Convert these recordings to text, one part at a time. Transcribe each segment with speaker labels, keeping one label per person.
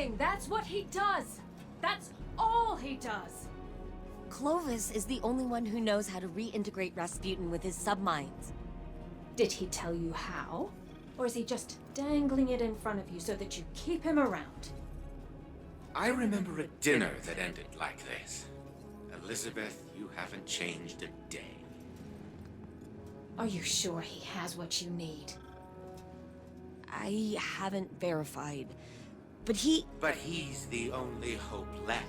Speaker 1: nothing. That's what he does. That's all he does.
Speaker 2: Clovis is the only one who knows how to reintegrate Rasputin with his subminds.
Speaker 1: Did he tell you how? Or is he just dangling it in front of you so that you keep him around?
Speaker 3: I remember a dinner that ended like this. Elizabeth, you haven't changed a day.
Speaker 1: Are you sure he has what you need?
Speaker 2: I haven't verified, but
Speaker 3: But he's the only hope left.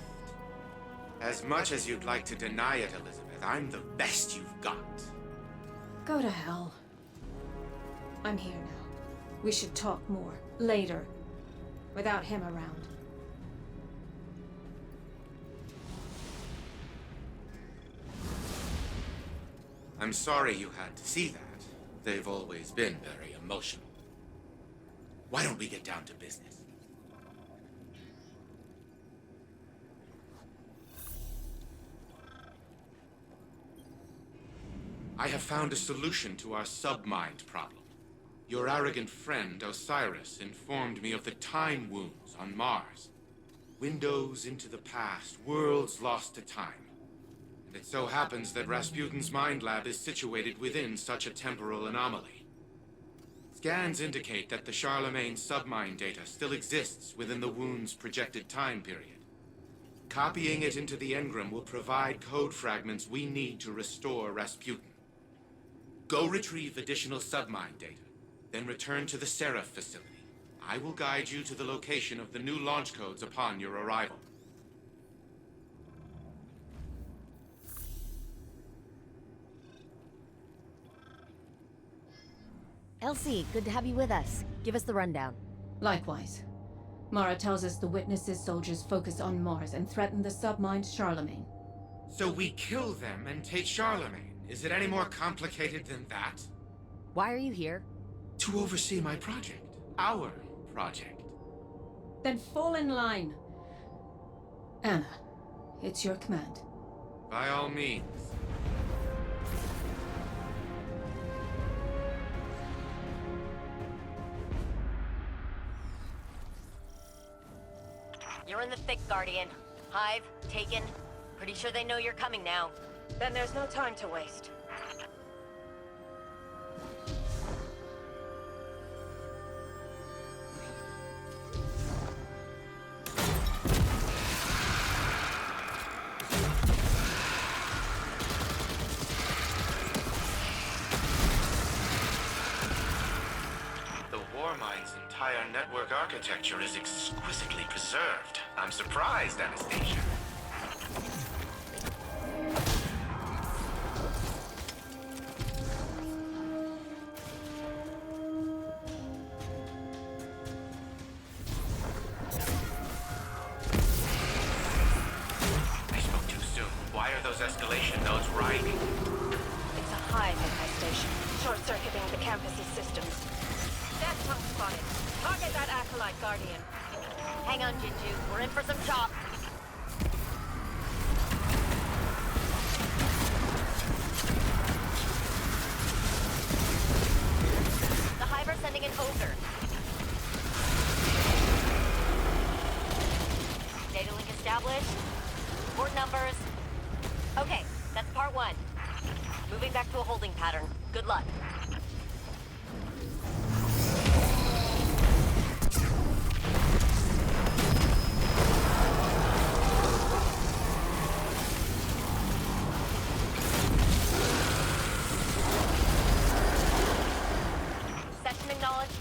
Speaker 3: As much as you'd like to deny it, Elizabeth, I'm the best you've got.
Speaker 1: Go to hell. I'm here now. We should talk more, later, without him around.
Speaker 3: I'm sorry you had to see that. They've always been very emotional. Why don't we get down to business? I have found a solution to our submind problem. Your arrogant friend, Osiris, informed me of the time wounds on Mars. Windows into the past, worlds lost to time. And it so happens that Rasputin's mind lab is situated within such a temporal anomaly. Scans indicate that the Charlemagne submind data still exists within the wound's projected time period. Copying it into the engram will provide code fragments we need to restore Rasputin. Go retrieve additional submind data, then return to the Seraph facility. I will guide you to the location of the new launch codes upon your arrival.
Speaker 2: Elsie, good to have you with us. Give us the rundown.
Speaker 1: Likewise. Mara tells us the Witness's soldiers focus on Mars and threaten the submind Charlemagne.
Speaker 3: So we kill them and take Charlemagne. Is it any more complicated than that?
Speaker 2: Why are you here?
Speaker 3: To oversee my project. Our project.
Speaker 1: Then fall in line. Anna, it's your command.
Speaker 3: By all means.
Speaker 4: You're in the thick, Guardian. Hive, taken. Pretty sure they know you're coming now.
Speaker 1: Then there's no time to waste.
Speaker 3: The Warmind's entire network architecture is exquisitely preserved. I'm surprised, Anastasia. I spoke too soon. Why are those escalation nodes riding?
Speaker 1: It's a hive infestation, short-circuiting the campus's systems. Death tongue spotted. Target that acolyte, Guardian.
Speaker 4: Hang on, Jinju. We're in for some chop. The Hive are sending an ogre. Data link established. Port numbers. Okay, that's part one. Moving back to a holding pattern. Good luck. Session acknowledged.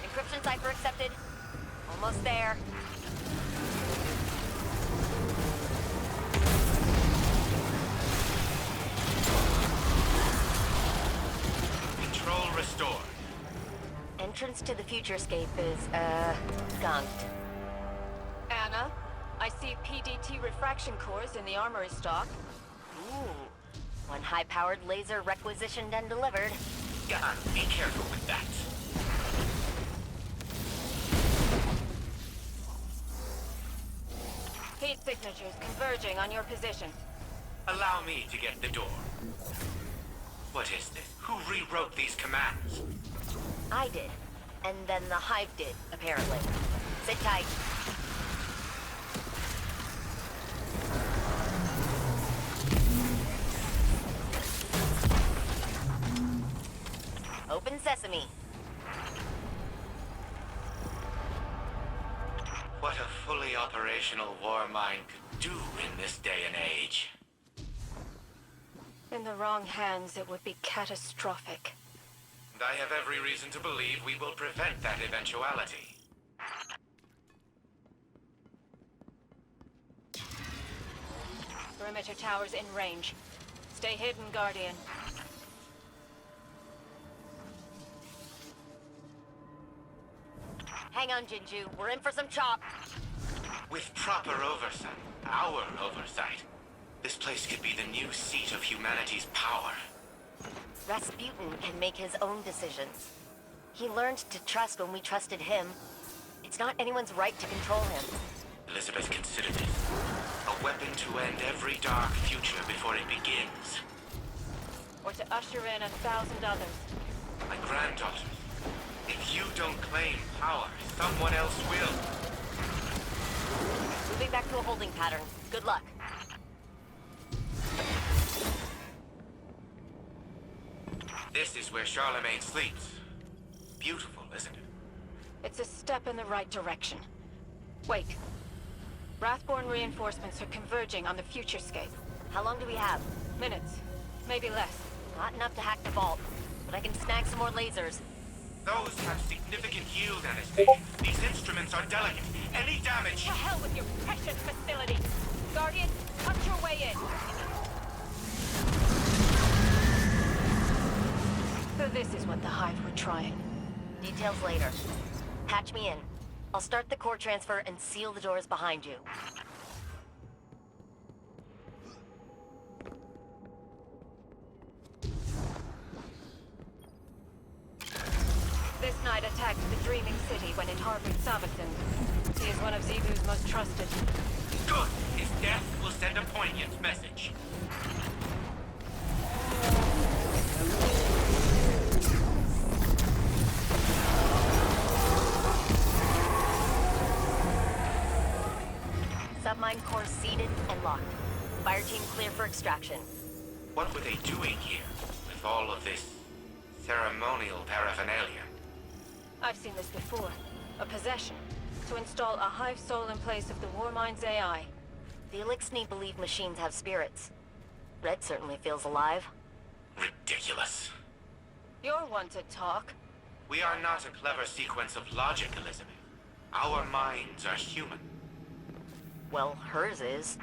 Speaker 4: Encryption cipher accepted. Almost there.
Speaker 3: Control restored.
Speaker 4: Entrance to the Futurescape is, skunked.
Speaker 1: Anna, I see PDT refraction cores in the armory stock.
Speaker 4: Ooh. One high-powered laser requisitioned and delivered.
Speaker 3: God, be careful with that.
Speaker 1: Heat signatures converging on your position.
Speaker 3: Allow me to get the door. What is this? Who rewrote these commands?
Speaker 4: I did. And then the Hive did, apparently. Sit tight. Open sesame.
Speaker 3: What a fully operational war mine could do in this day and age.
Speaker 1: In the wrong hands, it would be catastrophic.
Speaker 3: And I have every reason to believe we will prevent that eventuality.
Speaker 1: Perimeter towers in range. Stay hidden, Guardian.
Speaker 4: Hang on, Jinju. We're in for some chop.
Speaker 3: With proper oversight, our oversight, this place could be the new seat of humanity's power.
Speaker 4: Rasputin can make his own decisions. He learned to trust when we trusted him. It's not anyone's right to control him.
Speaker 3: Elizabeth considered it a weapon to end every dark future before it begins.
Speaker 1: Or to usher in 1,000 others.
Speaker 3: My granddaughter, if you don't claim power, someone else will.
Speaker 4: Moving back to a holding pattern. Good luck.
Speaker 3: This is where Charlemagne sleeps. Beautiful, isn't it?
Speaker 1: It's a step in the right direction. Wait. Wrathborn reinforcements are converging on the futurescape.
Speaker 4: How long do we have?
Speaker 1: Minutes. Maybe less.
Speaker 4: Not enough to hack the vault, but I can snag some more lasers.
Speaker 3: Those have significant yield, Anastasia. These instruments are delicate. Any damage...
Speaker 1: To hell with your precious facility! Guardian, cut your way in! So this is what the Hive were trying.
Speaker 4: Details later. Patch me in. I'll start the core transfer and seal the doors behind you.
Speaker 1: This knight attacked the Dreaming City when it harbored Savathun. He is one of Zebu's most trusted.
Speaker 3: Good! His death will send a poignant message.
Speaker 4: Submine core seated and locked. Fire team clear for extraction.
Speaker 3: What were they doing here, with all of this ceremonial paraphernalia?
Speaker 1: I've seen this before. A possession. To install a Hive soul in place of the Warmind's AI.
Speaker 4: Felix need believe machines have spirits. Red certainly feels alive.
Speaker 3: Ridiculous.
Speaker 1: You're one to talk.
Speaker 3: We are not a clever sequence of logic, Elizabeth. Our minds are human.
Speaker 4: Well, hers is.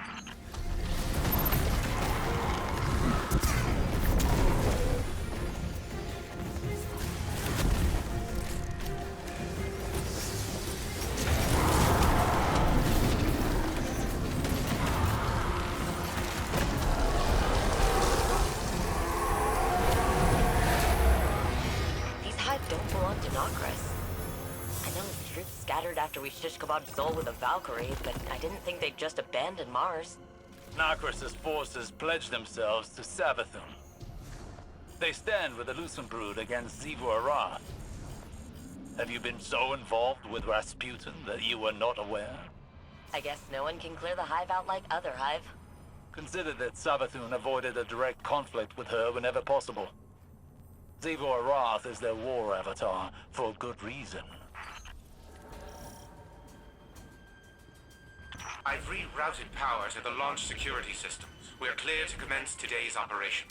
Speaker 4: These Hive don't belong to Nocris. I know the troops scattered after we shish kebabed Sol with a Valkyrie, but I didn't think they'd just abandon Mars.
Speaker 5: Nocris's forces pledged themselves to Savathun. They stand with the Lucent Brood against Zivor Arath. Have you been so involved with Rasputin that you were not aware?
Speaker 4: I guess no one can clear the Hive out like other Hive.
Speaker 5: Consider that Savathun avoided a direct conflict with her whenever possible. Zivor Arath is their war avatar, for good reason.
Speaker 3: I've rerouted power to the launch security systems. We're clear to commence today's operation.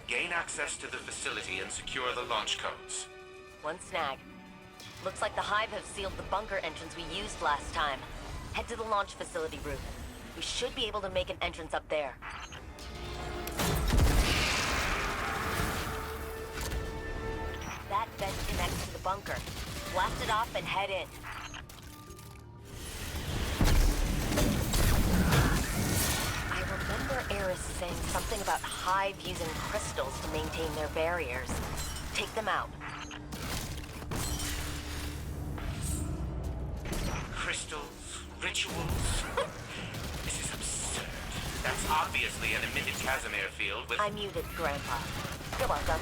Speaker 3: Gain access to the facility and secure the launch codes.
Speaker 4: One snag. Looks like the Hive have sealed the bunker entrance we used last time. Head to the launch facility route. We should be able to make an entrance up there. That vent connects to the bunker. Blast it off and head in. I remember Eris saying something about Hive using crystals to maintain their barriers. Take them out.
Speaker 3: Crystals, rituals. This is absurd. That's obviously an emitted Casimir field with...
Speaker 4: I muted, Grandpa. You're welcome.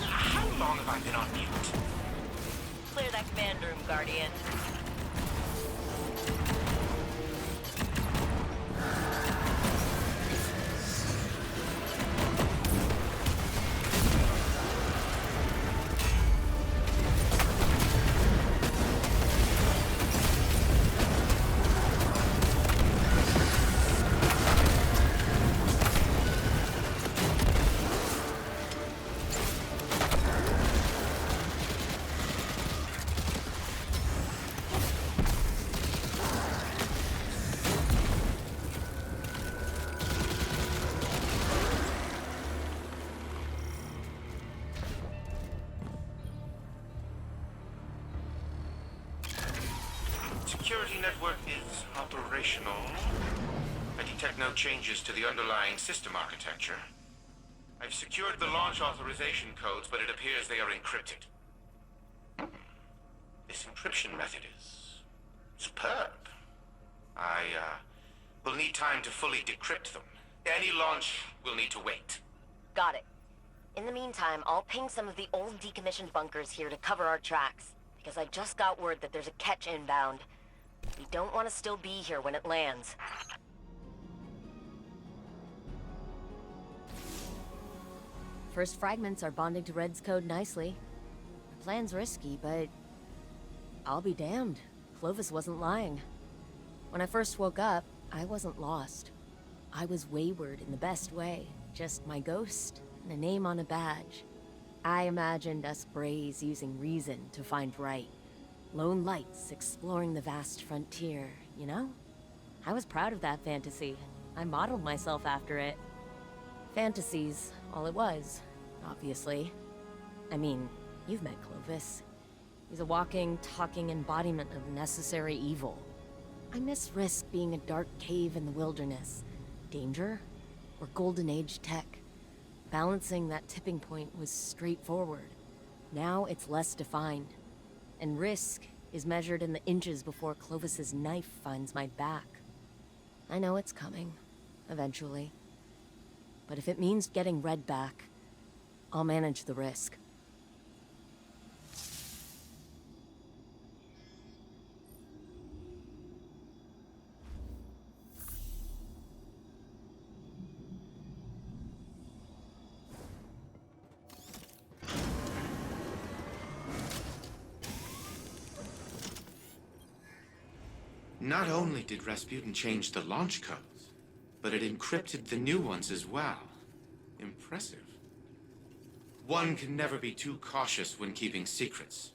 Speaker 3: How long have I been on mute?
Speaker 4: Clear that command room, Guardian.
Speaker 3: security network is operational. I detect no changes to the underlying system architecture. I've secured the launch authorization codes, but it appears they are encrypted. This encryption method is superb. I will need time to fully decrypt them. Any launch will need to wait.
Speaker 4: Got it. In the meantime, I'll ping some of the old decommissioned bunkers here to cover our tracks, because I just got word that there's a catch inbound. We don't want to still be here when it lands.
Speaker 2: First fragments are bonding to Red's code nicely. The plan's risky, but I'll be damned. Clovis wasn't lying. When I first woke up, I wasn't lost. I was wayward in the best way. Just my ghost and a name on a badge. I imagined us Brays using reason to find right. Lone lights exploring the vast frontier, you know? I was proud of that fantasy. I modeled myself after it. Fantasy's all it was, obviously. I mean, you've met Clovis. He's a walking, talking embodiment of necessary evil. I miss Risk being a dark cave in the wilderness. Danger, or Golden Age tech. Balancing that tipping point was straightforward. Now it's less defined. And Risk is measured in the inches before Clovis's knife finds my back. I know it's coming, eventually. But if it means getting Red back, I'll manage the risk.
Speaker 3: Not only did Rasputin change the launch codes, but it encrypted the new ones as well. Impressive. One can never be too cautious when keeping secrets.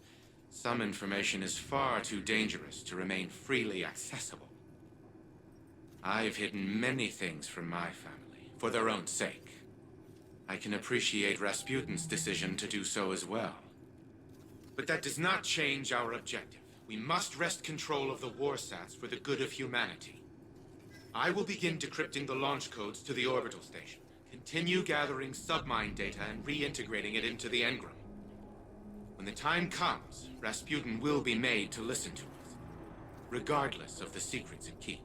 Speaker 3: Some information is far too dangerous to remain freely accessible. I've hidden many things from my family, for their own sake. I can appreciate Rasputin's decision to do so as well. But that does not change our objective. We must wrest control of the warsats for the good of humanity. I will begin decrypting the launch codes to the orbital station. Continue gathering submine data and reintegrating it into the engram. When the time comes, Rasputin will be made to listen to us, regardless of the secrets it keeps.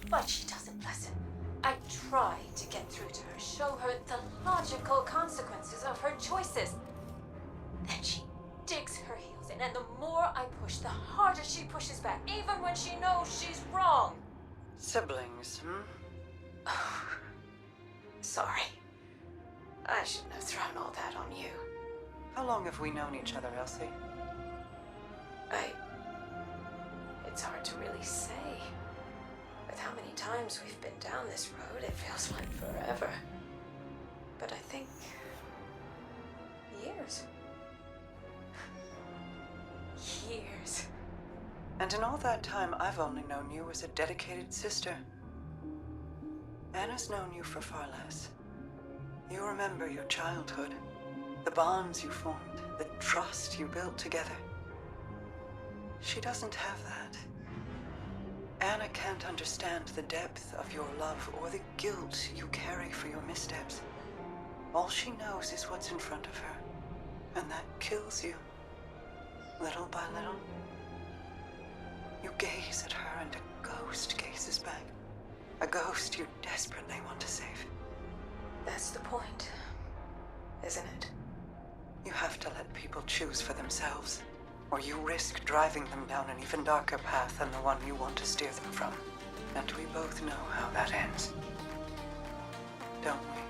Speaker 1: But she doesn't listen. I try to get through to her, show her the logical consequences of her choices. Then she digs her heels in, and the more I push, the harder she pushes back, even when she knows she's wrong.
Speaker 6: Siblings,
Speaker 1: Sorry. I shouldn't have thrown all that on you.
Speaker 6: How long have we known each other, Elsie?
Speaker 1: It's hard to really say. With how many times we've been down this road, it feels like forever. But I think... years. Years.
Speaker 6: And in all that time, I've only known you as a dedicated sister. Anna's known you for far less. You remember your childhood, the bonds you formed, the trust you built together. She doesn't have that. Anna can't understand the depth of your love or the guilt you carry for your missteps. All she knows is what's in front of her, and that kills you, little by little. You gaze at her and a ghost gazes back. A ghost you desperately want to save.
Speaker 1: That's the point, isn't it?
Speaker 6: You have to let people choose for themselves, or you risk driving them down an even darker path than the one you want to steer them from. And we both know how that ends. Don't we?